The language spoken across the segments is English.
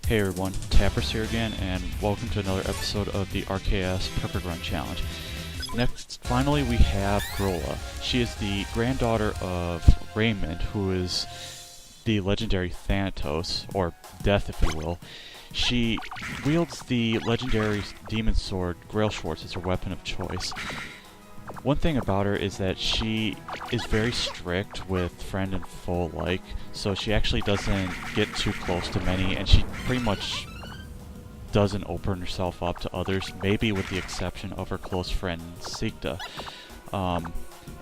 Hey everyone, Tappers here again, and welcome to another episode of the RKS Perfect Run Challenge. Next, finally, we have Grolla. She is the granddaughter of Raymond, who is the legendary Thanatos, or Death if you will. She wields the legendary demon sword Grolla as her weapon of choice. One thing about her is that she is very strict with friend and foe alike, so she actually doesn't get too close to many, and she pretty much doesn't open herself up to others, maybe with the exception of her close friend Sikta.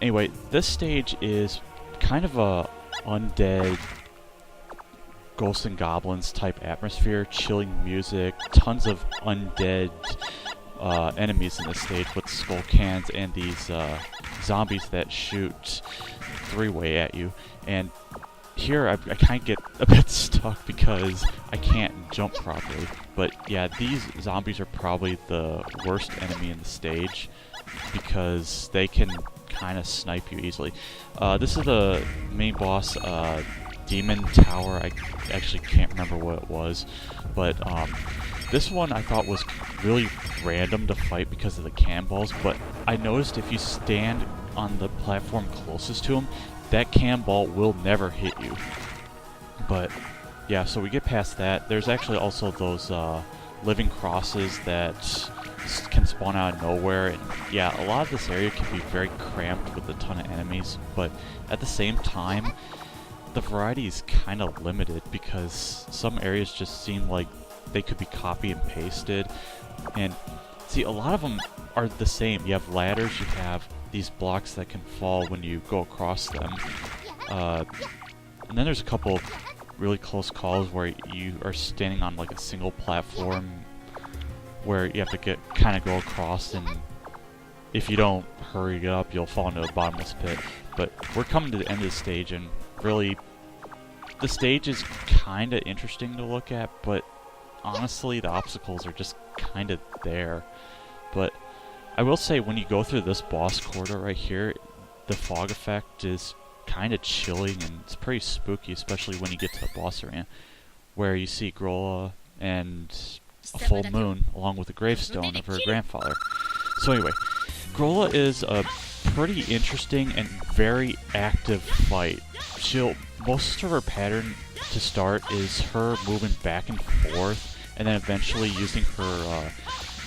Anyway, this stage is kind of a undead ghosts and goblins type atmosphere, chilling music, tons of undead enemies in this stage with skull cans and these zombies that shoot three-way at you. And here I kind of get a bit stuck because I can't jump properly. But yeah, these zombies are probably the worst enemy in the stage because they can kind of snipe you easily. This is the main boss, Demon Tower. I actually can't remember what it was, but this one I thought was really random to fight because of the cannonballs, but I noticed if you stand on the platform closest to him, that cannonball will never hit you. But yeah, so we get past that. There's actually also those living crosses that can spawn out of nowhere, and yeah, a lot of this area can be very cramped with a ton of enemies, but at the same time, the variety is kind of limited because some areas just seem like they could be copy and pasted. And see, a lot of them are the same. You have ladders, you have these blocks that can fall when you go across them. And then there's a couple really close calls where you are standing on like a single platform where you have to kind of go across, and if you don't hurry up, you'll fall into a bottomless pit. But we're coming to the end of the stage, and really, the stage is kind of interesting to look at, but honestly, the obstacles are just kind of there. But I will say, when you go through this boss corridor right here, the fog effect is kind of chilling, and it's pretty spooky, especially when you get to the boss arena, where you see Grolla and a full moon, along with a gravestone of her grandfather. So anyway, Grolla is a pretty interesting and very active fight. Most of her pattern to start is her moving back and forth, and then eventually using her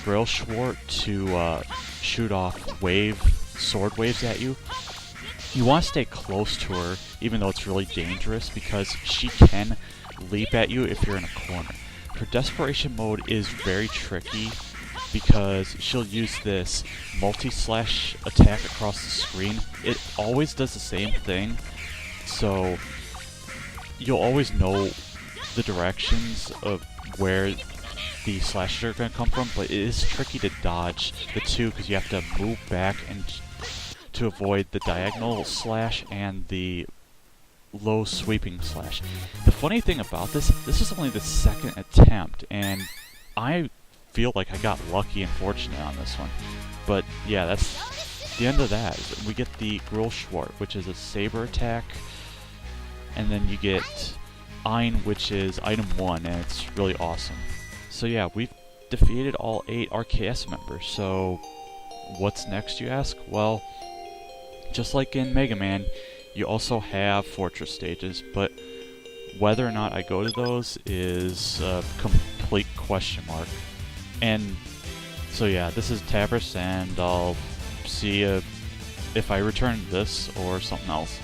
Grolla to shoot off sword waves at you. You want to stay close to her, even though it's really dangerous, because she can leap at you if you're in a corner. Her desperation mode is very tricky because she'll use this multi-slash attack across the screen. It always does the same thing, so you'll always know the directions of where the slashes are going to come from, but it is tricky to dodge the two because you have to move back and to avoid the diagonal slash and the low sweeping slash. The funny thing about this is only the second attempt, and I feel like I got lucky and fortunate on this one. But yeah, that's the end of that. We get the Grolla, which is a saber attack, and then you get Ein, which is item 1, and it's really awesome. So yeah, we've defeated all 8 RKS members, so what's next, you ask? Well, just like in Mega Man, you also have fortress stages, but whether or not I go to those is a complete question mark. And so yeah, this is Tappers, and I'll see if I return to this or something else.